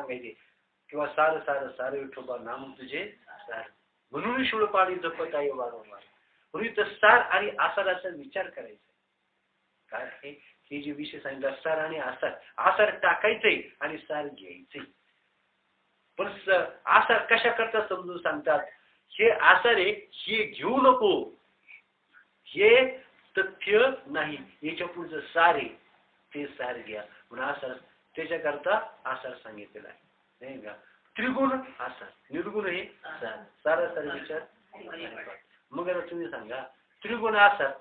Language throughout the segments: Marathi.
सांगायचे किंवा सार सार सार विठोबा नाम तुझे सार म्हणून शिवपाळी जपत आहे वारंवार. पूर्वी तर सार आणि आसाराचा विचार करायचा. काय हे जे विषय सांगितलं सार आणि आसार. आसार टाकायचंय आणि सार घ्यायचंय. पण आसार कशा करता समजून सांगतात. हे आसार आहे हे घेऊ नको हे तथ्य नाही. याच्या पुढचं सार आहे ते सार घ्या म्हणून आसार त्याच्याकरता आसार सांगितलेला आहे नाही का. त्रिगुण आसार निर्गुण हे सार सारासार विचार. मग आता तुम्ही सांगा त्रिगुण आसार.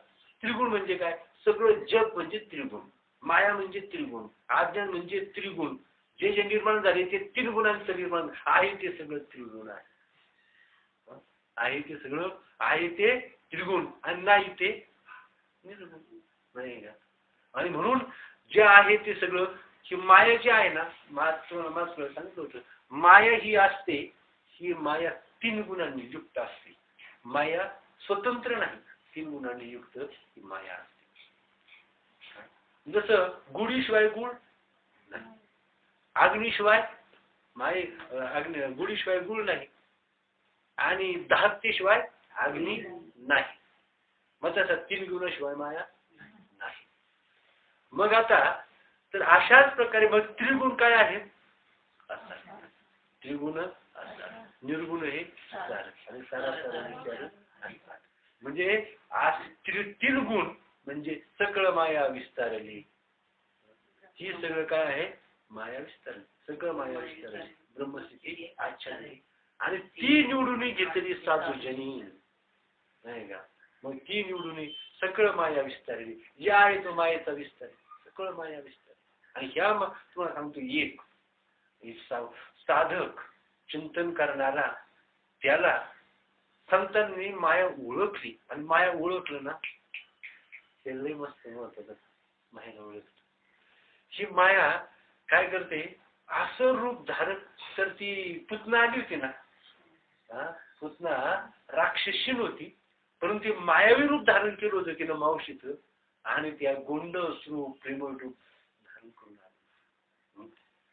त्रिगुण म्हणजे काय. सगळं जग म्हणजे त्रिगुण. माया म्हणजे त्रिगुण. अज्ञान म्हणजे त्रिगुण. जे जे निर्माण झाले ते तीन गुणांचं निर्माण आहे ते सगळं त्रिगुण आहे. आहे ते सगळं आहे ते त्रिगुण आणि नाही ते निर्गुण नाही का. आणि म्हणून जे आहे ते सगळं ही माया जी आहे ना मात्र सांगितलं होतं माया ही असते ही माया तीन गुणांनी युक्त असते. माया स्वतंत्र नाही तीन गुणांनी युक्त ही माया असते. जसं गुढीशिवाय गुळ नाही. अग्नीशिवाय गुढीशिवाय गुळ नाही आणि दहत्तेशिवाय अग्नी नाही. मग तसं तीन गुणाशिवाय माया नाही. मग आता तर अशाच प्रकारे मग त्रिगुण काय आहे. त्रिगुण निर्गुण हे सार आणि सारासार विचार म्हणजे तीन गुण म्हणजे सकळ माया विस्तारली. ही सगळं काय आहे माया विस्तारली. सगळं माया विस्तारली ब्रह्मस्थिती आच्छादली आणि ती निवडून घेतली साधूजनी नाही का. मग ती निवडून सकळ माया विस्तारली. जे आहे तो मायेचा विस्तार सकळ माया विस्तार. आणि ह्या तुम्हाला सांगतो एक साधक चिंतन करणारा त्याला संतांनी माया ओळखली आणि माया ओळखलं ना ते लय मस्त महत्वाचं. माया ओळखली ही माया काय करते असं रूप धारण. तर ती पुतना आली होती ना पुतना राक्षसीन होती परंतु ती मायावी रूप धारण केलं होतं की ना मावशीचं आणि त्या गोंड स्वरूप प्रेमळ रूप धारण करून आलं.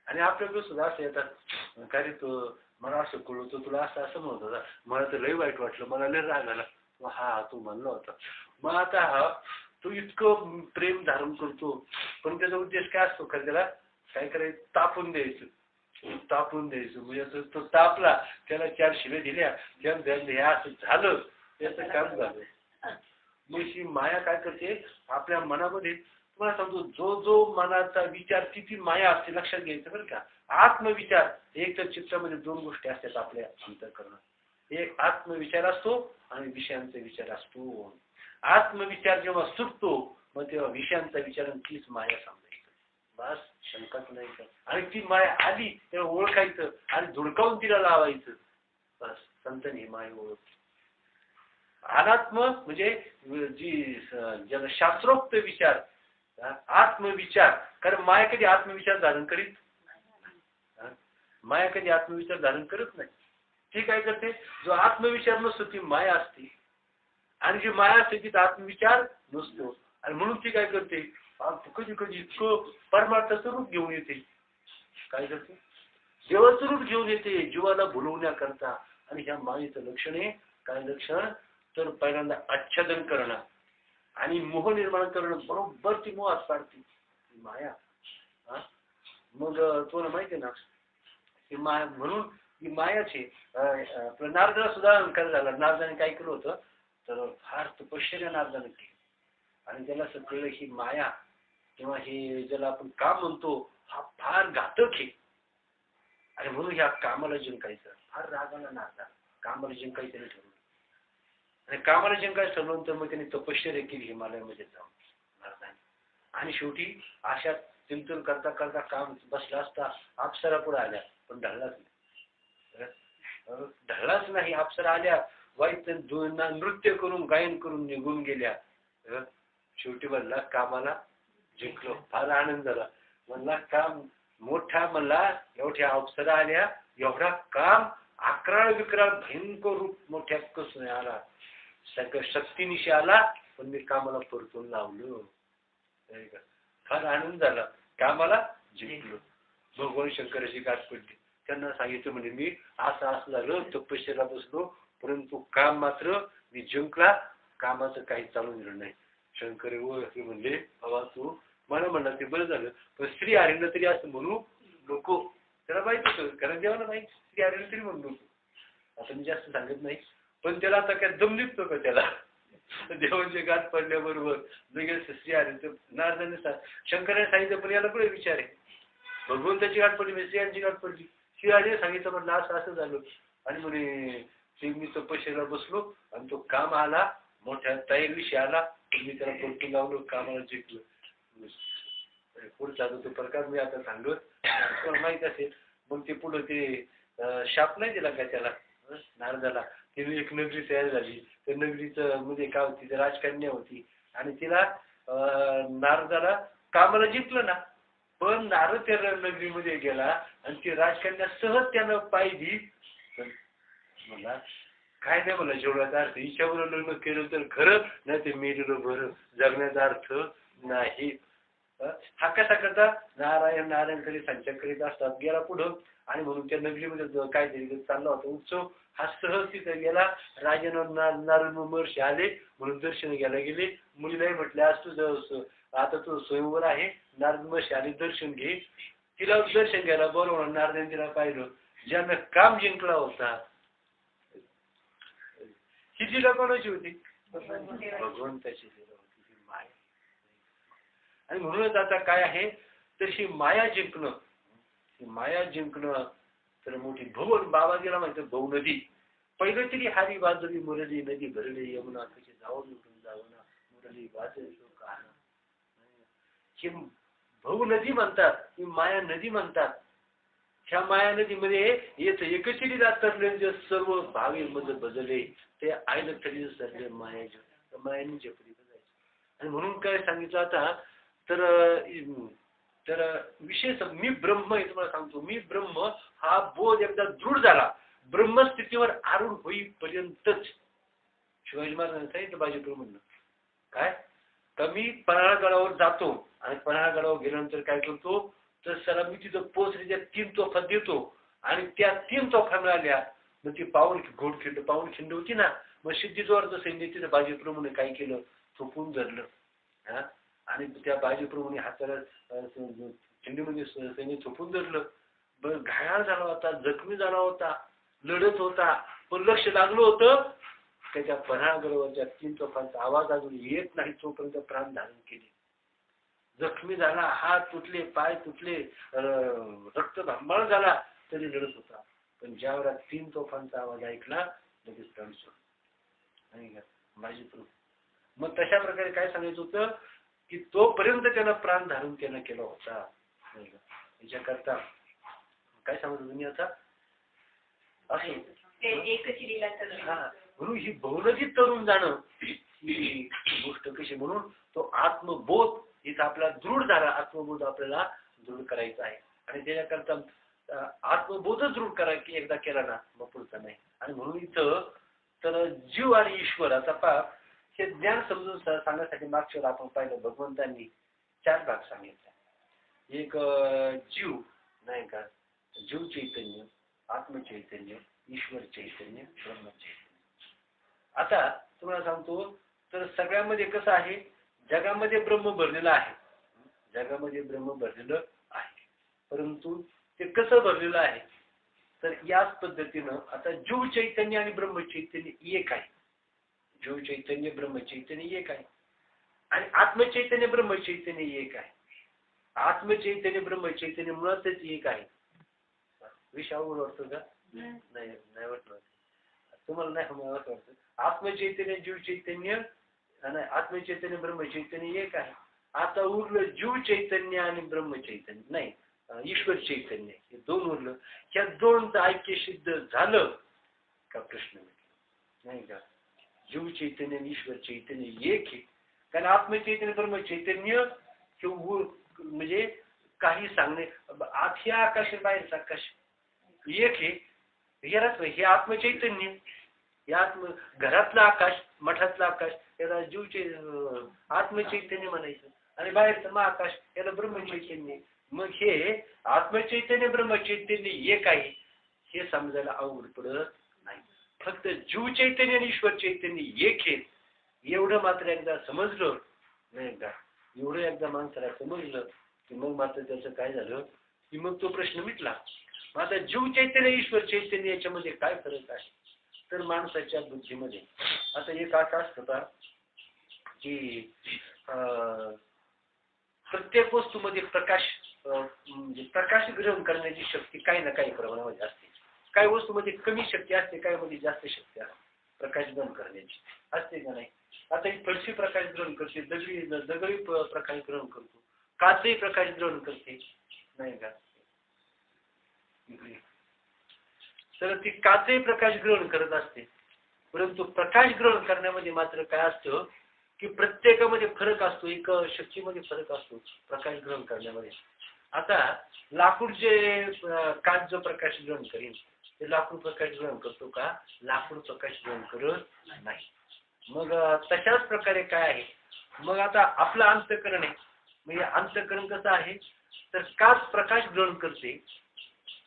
आणि आपल्याकडे सुद्धा असं येतात काय रे तो मला असं कळवतो तुला असं असं म्हणत होता मला तर लय वाईट वाटलं मला लय राग आला. हा तू म्हणला होता. मग आता हा तो इतकं प्रेम धारण करतो पण त्याचा उद्देश काय असतो खरं त्याला काय करायचं तापून द्यायचं. तापून द्यायचं म्हणजे तो तापला त्याला चार शिव्या दिल्या हे असं झालं त्याचं काम झालं. मग ही माया काय करते आपल्या मनामध्ये तुम्हाला सांगतो जो जो मनाचा विचार ती माया असते. लक्षात घ्यायचं बरं का. आत्मविचार एक तर चित्रामध्ये दोन गोष्टी असतात आपल्या अंतःकरणात. एक आत्मविचार असतो आणि विषयांचा विचार असतो. आत्मविचार जेव्हा सुटतो मग तेव्हा विषयांचा विचार तीच माया समजायचं. बस शंकाच नाही का. आणि ती माया आली तेव्हा ओळखायचं आणि धुडकावून तिला लावायचं. बस संतांनी ही माया ओळखली. अनात्म म्हणजे जी ज्याला शास्त्रोक्त विचार आत्मविचार. कारण माया कधी आत्मविचार धारण करीत माया कधी आत्मविचार धारण करत नाही. ती काय करते जो आत्मविचार नसतो ती माया असते आणि जी माया असते तिचा आत्मविचार नसतो. आणि म्हणून ती काय करते कधी कधी इतकं परमार्थाचं रूप घेऊन येते. काय करते देवाचं रूप घेऊन येते जीवाला भुलवण्याकरता. आणि ह्या मायेचं लक्षण आहे काय लक्षण तर पहिल्यांदा आच्छादन करणं आणि मोह निर्माण करणं. बरोबर ती मोहात पाडते माया. मग तुम्हाला माहिती आहे ना की माया म्हणून ही मायाची नारदाला सुद्धा काय झाला. नारदाने काय केलं होतं तर फार तपश्चर्या नारदाने केली आणि त्याला असं कळलं ही माया किंवा हे ज्याला आपण काम म्हणतो हा फार घातक आहे. आणि म्हणून ह्या कामाला जिंकायचं. फार रागाला नारदा कामाला जिंकायचं नाही ठरवलं. आणि कामाला जिंकायचं ठरवलं तर मग त्यांनी तपश्चर्या केली हिमालयामध्ये जाऊन नारदाने. आणि शेवटी अशा चिंतन करता करता काम बसला असता अप्सरा पुढे आल्या पण ढळलाच नाही. ढळलाच नाही. अप्सरा आल्या वाईट नृत्य करून गायन करून निघून गेल्या. शेवटी म्हणला कामाला जिंकलो. फार आनंद झाला. म्हणला काम मोठा म्हणला एवढ्या अप्सरा आल्या एवढा काम अकराळ विक्राळ भयंकर रूप मोठ्या कसून आला. सगळं शक्तीनिशी आला पण मी कामाला परतून लावलो. फार आनंद झाला. कामाला जिंकलो. भगवान शंकराची गाठ पडली. त्यांना सांगितलं म्हणे मी असं असं झालं तपश्चर्याला बसलो परंतु काम मात्र मी जिंकला, कामाचं काही चालू दिलं नाही. शंकर म्हणले बाबा तू मला म्हणला ते बरं झालं पण श्री हरीला तरी असं म्हणू नको. त्याला माहित होतं कारण देवाला माहिती श्री हरीला तरी म्हणू नको. आता मी जास्त सांगत नाही पण त्याला आता काय दम निघतो का त्याला. देवांचे गाठ पडल्याबरोबर लगेच श्री हरीचं नारदाने शंकराने सांगितलं पण याला कुठे विचार आहे. भगवंताची गाठ पडली श्रीयांची गाठ पडली. श्री हरीने सांगितलं म्हणलं असं असं झालं आणि म्हणे ते मी तपश्चर्याला बसलो आणि तो काम आला मोठ्या तयारीविषयी आला मी त्याला परतून लावलो कामाला जिंकलो. पुढचा तो प्रकार मी आता सांगत तुम्हाला माहित असेल. मग ते पुढं ते शाप नाही दिला का त्याला नारदाला. तिने एक नगरी तयार झाली त्या नगरीचं मध्ये काय होती ते राजकन्या होती आणि तिला नारदाला कामाला जिंकलं ना पण नारद त्या नगरीमध्ये गेला आणि ती राजकन्या सहज त्यानं पाहिली. मला काय नाही मला जेवढ्याचा अर्थ हिच्यावर लग्न केलं तर खरं नाही ते मेलेलं बरं जगण्याचा अर्थ नाही. हा कसा करता नारायण नारायण करी संचय करीत असतात गेला पुढं आणि म्हणून त्या नगरीमध्ये काहीतरी चालला होता उत्सव हा सहज तिथे गेला. राजानं नारद महर्षी आले म्हणून दर्शन घ्यायला गेले. मुलीलाही म्हटले आज तुझं आता तो स्वयंवर आहे नारद महर्षी आले दर्शन घे. तिला दर्शन घ्यायला बरोबर नारदाने तिला पाहिलं ज्यानं काम जिंकला होता ही तिला कोणाची होती भगवंताची लीला होती ही माया. आणि म्हणूनच आता काय आहे तर ही माया जिंकणं तर मोठी भवन बाबा गेला माहिती भाऊ नदी पहिलं तरी हारी बाजरी मुरली नदी भरली यमुना कशी जाऊन लुटून जाऊना मुरली बाजरी ही भाऊ नदी म्हणतात ही माया नदी म्हणतात. ह्या माया नदीमध्ये येत एकचिरीला तरले जे सर्व भावीमध्ये बदलले ते आयन तरी सरले मायाच्या मायाने जपली बजायचे. आणि म्हणून काय सांगितलं आता तर विशेष मी ब्रह्म हे तुम्हाला सांगतो. मी ब्रह्म हा बोध एकदा दृढ झाला ब्रह्मस्थितीवर आरूढ होईपर्यंतच शिवाजी महाराजांनी सांगितलं बाजीप्रभू म्हणणं काय तर मी पन्हाळगडावर जातो आणि पन्हाळगडावर गेल्यानंतर काय करतो तर सर मी तिथं पोचले 3 तोफा देतो आणि त्या 3 तोफा मिळाल्या मग ती घोडखिंड पाऊणखिंड होती ना मग सिद्धीजवळचं सैन्य तिथं बाजीप्रभूने काय केलं थोपून धरलं. हा आणि त्या बाजीप्रभूने हाताला खिंडीमध्ये सैन्य थोपून धरलं. घायाळ झाला होता जखमी झाला होता लढत होता पण लक्ष लागलं होतं त्याच्या पन्हाळगडावरच्या 3 तोफांचा आवाज अजून येत नाही तोपर्यंत प्राण धारण केले. जखमी झाला हात तुटले पाय तुटले रक्त भांबाळ झाला तरी लढत होता पण ज्यावेळेला 3 तोफांचा आवाज ऐकला लगेच प्राण सोडला नाही का बाजीप्रभू. मग तशा प्रकारे काय सांगायचं होतं की तोपर्यंत त्यानं प्राण धारण केला होता नाही का. याच्याकरता काय सांगतो तुम्ही आता असं म्हणून ही बहुनजी तरुण जाणं ही गोष्ट कशी म्हणून तो आत्मबोध इथं आपला दृढ झाला. आत्मबोध आपल्याला दृढ करायचा आहे आणि त्याच्याकरता आत्मबोधच दृढ करा की एकदा केला ना मग पुढचा नाही. आणि म्हणून इथं तर जीव आणि ईश्वर आता पहा हे ज्ञान समजून सांगण्यासाठी मागच्या आपण पाहिलं भगवंतांनी 4 भाग सांगितले. एक जीव नाही का जीव चैतन्य आत्मचैतन्य ईश्वर चैतन्य ब्रह्म चैतन्य. आता तुम्हाला सांगतो तर सगळ्यामध्ये कसं आहे जगामध्ये ब्रह्म भरलेलं आहे जगामध्ये ब्रह्म भरलेलं आहे परंतु ते कसं भरलेलं आहे तर याच पद्धतीनं आता जीव चैतन्य आणि ब्रह्म चैतन्य एक आहे. जीव चैतन्य ब्रह्म चैतन्य एक आहे आणि आत्मचैतन्य ब्रह्म चैतन्य एक आहे. आत्मचैतन्य ब्रह्म चैतन्य मुळातच एक आहे. विषयावर वाटतं का नाही वाटलं तुम्हाला नाही मला वाटतं. आत्मचैतन्य जीव चैतन्य आणि आत्मचैतन्य ब्रह्म चैतन्य एक आहे. आता उरलं जीव चैतन्य आणि ब्रह्म चैतन्य नाही ईश्वर चैतन्य हे 2 उरलं. ह्या 2चं ऐक्य सिद्ध झालं का प्रश्न नाही का. जीव चैतन्य आणि ईश्वर चैतन्य एक आहे कारण आत्मचैतन्य ब्रह्म चैतन्य हे म्हणजे काही सांगणे आत हे आकाश बाहेरचं आकाश एक आहे. हे आत्मचैतन्य या घरातलं आकाश मठातलं आकाश याला जीवचे आत्मचैतन्य म्हणायचं आणि बाहेरचं महाआकाश याला ब्रह्मचैतन्य. मग हे आत्मचैतन्य ब्रह्मचैतन्य एक आहे हे समजायला अवघड पडत नाही. फक्त जीव चैतन्य आणि ईश्वर चैतन्य एक आहे एवढं मात्र एकदा समजलं नाही का, एवढं एकदा माणसाला समजलं की मग मात्र त्याचं काय झालं की मग तो प्रश्न मिटला. मग आता जीव चैतन्य ईश्वर चैतन्य याच्यामध्ये काय फरक आहे तर माणसाच्या बुद्धीमध्ये आता एक असा असतं की प्रत्येक वस्तूमध्ये प्रकाश म्हणजे प्रकाश ग्रहण करण्याची शक्ती काही ना काही प्रमाणामध्ये असते. काही वस्तूमध्ये कमी शक्ती असते, काही मध्ये जास्त शक्ती असते प्रकाश ग्रहण करण्याची, असते का नाही. आता ही फळशी प्रकाश ग्रहण करते, दगडी प्रकाश ग्रहण करतो, काचही प्रकाश ग्रहण करते नाही का. तर ती काचही प्रकाश ग्रहण करत असते. परंतु प्रकाश ग्रहण करण्यामध्ये मात्र काय असतं की प्रत्येकामध्ये फरक असतो, एक शक्तीमध्ये फरक असतो प्रकाश ग्रहण करण्यामध्ये. आता लाकूड जे काच जो प्रकाश ग्रहण करीन ते लाकूड प्रकाश ग्रहण करतो का, लाकूड प्रकाश ग्रहण करत नाही. मग तशाच प्रकारे काय आहे, मग आता आपलं अंतःकरण आहे, म्हणजे अंतःकरण कसं आहे तर काच प्रकाश ग्रहण करते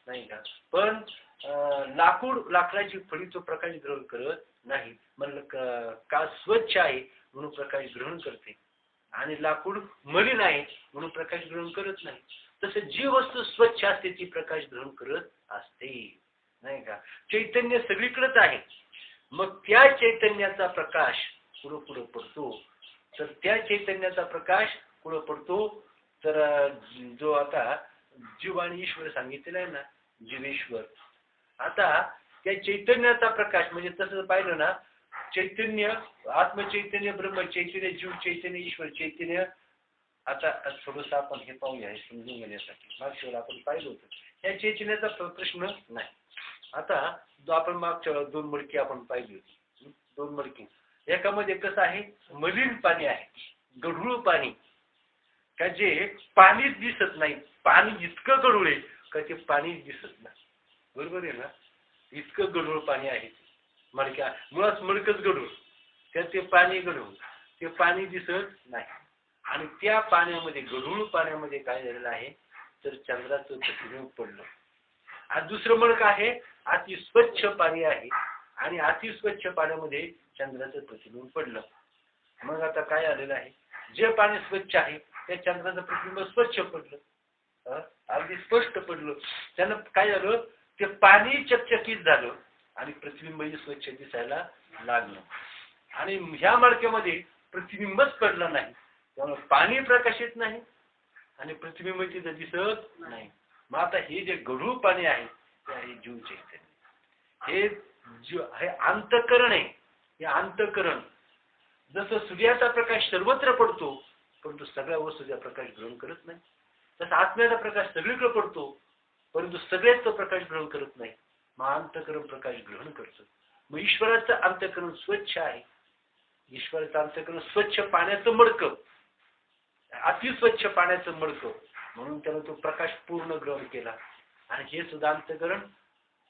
नाही का, पण लाकडाची फळी तो प्रकाश ग्रहण करत नाही. म्हणलं का स्वच्छ आहे म्हणून प्रकाश ग्रहण करते आणि लाकूड मलिन आहे म्हणून प्रकाश ग्रहण करत नाही. तसं जी वस्तू स्वच्छ असते ती प्रकाश ग्रहण करत असते नाही का. चैतन्य सगळीकडेच आहे. मग त्या चैतन्याचा प्रकाश पुढं पडतो, तर त्या चैतन्याचा प्रकाश पुढं पडतो तर जो आता जीव आणि ईश्वर सांगितलेला आहे ना, जीवेश्वर. आता त्या चैतन्याचा प्रकाश म्हणजे तसं पाहिलं ना, चैतन्य आत्मचैतन्य ब्रह्मचैतन्य जीव चैतन्य ईश्वर चैतन्य. आता थोडस आपण हे पाहूया हे समजून घेण्यासाठी. मागच्या वेळेला आपण पाहिलं होतं या चैतन्याचा प्रश्न नाही. आता जो आपण मागच्या 2 मडकी आपण पाहिली होती, 2 मडकी, एकामध्ये कसं आहे मलिन पाणी आहे, गढूळ पाणी का जे पाणीच दिसत नाही. पाणी इतकं गढूळ आहे का ते पाणीच दिसत नाही. बरोबर आहे ना, इतकं गढूळ पाणी आहे. मडक्या मुळात मडकच गढूळ, त्यात ते पाणी गढूळ, ते पाणी दिसत नाही. आणि त्या पाण्यामध्ये गढूळ पाण्यामध्ये काय झालेलं आहे तर चंद्राचं प्रतिबिंब पडलं. आणि दुसरं मडक आहे अति स्वच्छ पाणी आहे आणि अति स्वच्छ पाण्यामध्ये चंद्राचं प्रतिबिंब पडलं. मग आता काय आलेलं आहे, जे पाणी स्वच्छ आहे त्या चंद्राचं प्रतिबिंब स्वच्छ पडलं, अगदी स्पष्ट पडलं. त्यानं काय झालं ते पाणी चकचकीत झालं आणि प्रतिबिंबही स्वच्छ दिसायला लागलं. आणि ह्या मडक्यामध्ये प्रतिबिंबच पडलं नाही, त्यामुळे पाणी प्रकाशित नाही आणि प्रतिबिंब तिथं दिसत नाही. मग आता हे जे गढूळ पाणी आहे ते आहे जीव चैतन्य. हे अंतःकरण आहे. हे अंतःकरण जसं सूर्याचा प्रकाश सर्वत्र पडतो परंतु सगळ्या वस्तूचा प्रकाश ग्रहण करत नाही, तसं आत्म्याचा प्रकाश सगळीकडे पडतो परंतु सगळेच तो प्रकाश ग्रहण करत नाही. मग अंतःकरण प्रकाश ग्रहण करतं. मग ईश्वराचं अंतःकरण स्वच्छ आहे. ईश्वराचं अंतःकरण स्वच्छ पाण्याचं मडकं, अतिस्वच्छ पाण्याचं मडकं, म्हणून त्यानं तो प्रकाश पूर्ण ग्रहण केला. आणि हे सुद्धा अंतःकरण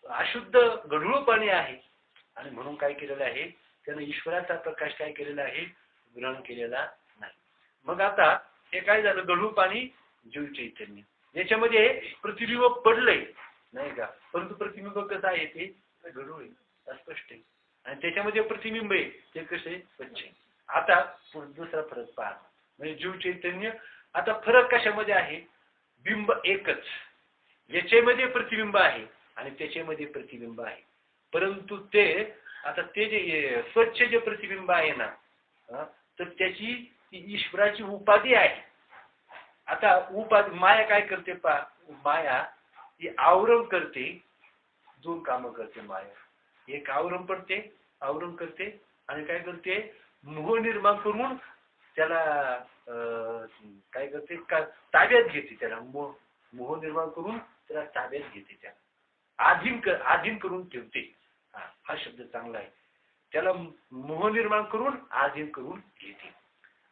अशुद्ध गढूळ पाणी आहे आणि म्हणून काय केलेलं आहे त्यानं ईश्वराचा प्रकाश काय केलेला आहे ग्रहण केलेला नाही. मग आता हे काय झालं, गढूळ पाणी जीव चैतन्य, याच्यामध्ये प्रतिबिंब पडलंय नाही का, परंतु प्रतिबिंब कसं आहे ते गढूळ आहे, अस्पष्ट आहे. आणि त्याच्यामध्ये प्रतिबिंब आहे ते कसे स्वच्छ आहे. आता दुसरा फरक पहा, म्हणजे जीव चैतन्य. आता फरक कशामध्ये आहे, बिंब एकच, याच्यामध्ये प्रतिबिंब आहे आणि त्याच्यामध्ये प्रतिबिंब आहे. परंतु ते आता ते जे स्वच्छ जे प्रतिबिंब आहे ना तर त्याची ती ईश्वराची उपाधी आहे. आता उपाधी माया काय करते पहा, माया ती आवरण करते, 2 कामं करते माया. एक आवरण करते आणि काय करते मोह निर्माण करून त्याला काय करते का ताब्यात घेते, त्याला मोह निर्माण करून त्याला ताब्यात घेते, त्याला आधीन करून ठेवते. हा शब्द चांगला आहे. त्याला मोह निर्माण करून आधीन करून घेते.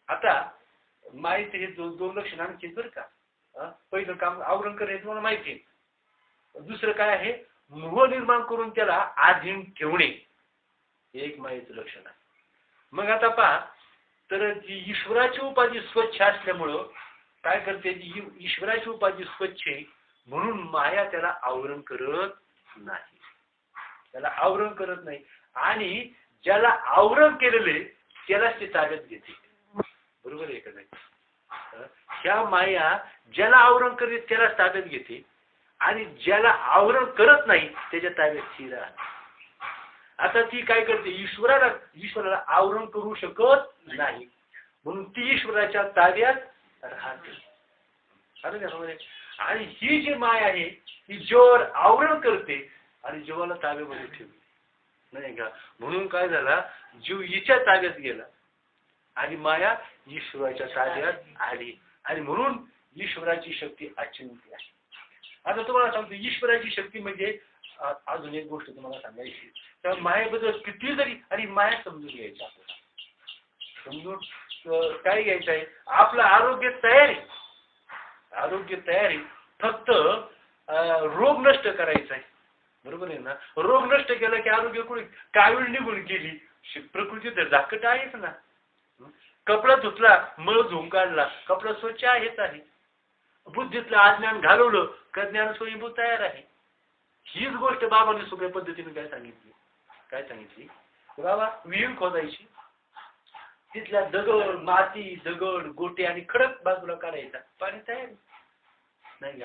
आता माहिती हे 2 लक्षण आणखी बरं का. पहिलं काम आवरण करायचं तुम्हाला माहिती आहे. दुसरं काय आहे, मोह निर्माण करून त्याला आधीन ठेवणे, हे एक मायेचं लक्षण आहे. मग आता पहा, तर ईश्वराची उपाधी स्वच्छ असल्यामुळं काय करते, ईश्वराची उपाधी स्वच्छ आहे म्हणून माया त्याला आवरण करत नाही, त्याला आवरण करत नाही. आणि ज्याला आवरण केलेले त्यालाच ते ताब्यात घेते. बरोबर आहे का नाही? ह्या माया ज्याला आवरण करते त्यालाच ताब्यात घेते आणि ज्याला आवरण करत नाही त्याच्या ताब्यात ती राहते. आता ती काय करते, ईश्वराला आवरण करू शकत नाही म्हणून ती ईश्वराच्या ताब्यात राहते. आणि ही जी माया आहे ती जीवावर आवरण करते आणि जीवाला ताब्यामध्ये ठेवते, नाही का? म्हणून काय झाला, जीव हिच्या ताब्यात गेला आणि माया ईश्वराच्या ताब्यात आली आणि म्हणून ईश्वराची शक्ती अचिंत्य आहे. आता तुम्हाला सांगतो, ईश्वराची शक्ती म्हणजे अजून एक गोष्ट तुम्हाला सांगायची, तर मायेबद्दल किती जरी आणि माया समजून घ्यायची, आपल्याला समजून काय घ्यायचं आहे, आपलं आरोग्य तयार आहे, आरोग्य तयार आहे, फक्त रोग नष्ट करायचा आहे. बरोबर आहे ना? रोग नष्ट केला की आरोग्य कुठे, कावीळ निघून गेली, प्रकृती तर झाकट आहेच ना. कपडा धुतला, मळ धुवून काढला, कपडा स्वच्छ आहेच आहे. बुद्धीतलं अज्ञान घालवलं का ज्ञान स्वयंभू तयार आहे. हीच गोष्ट बाबांनी सोप्या पद्धतीने काय सांगितली, बाबा विहीर खोदायची, तिथल्या दगड, माती, दगड, गोटे आणि खडक बाजूला काढायचा, पाणी तयार नाही.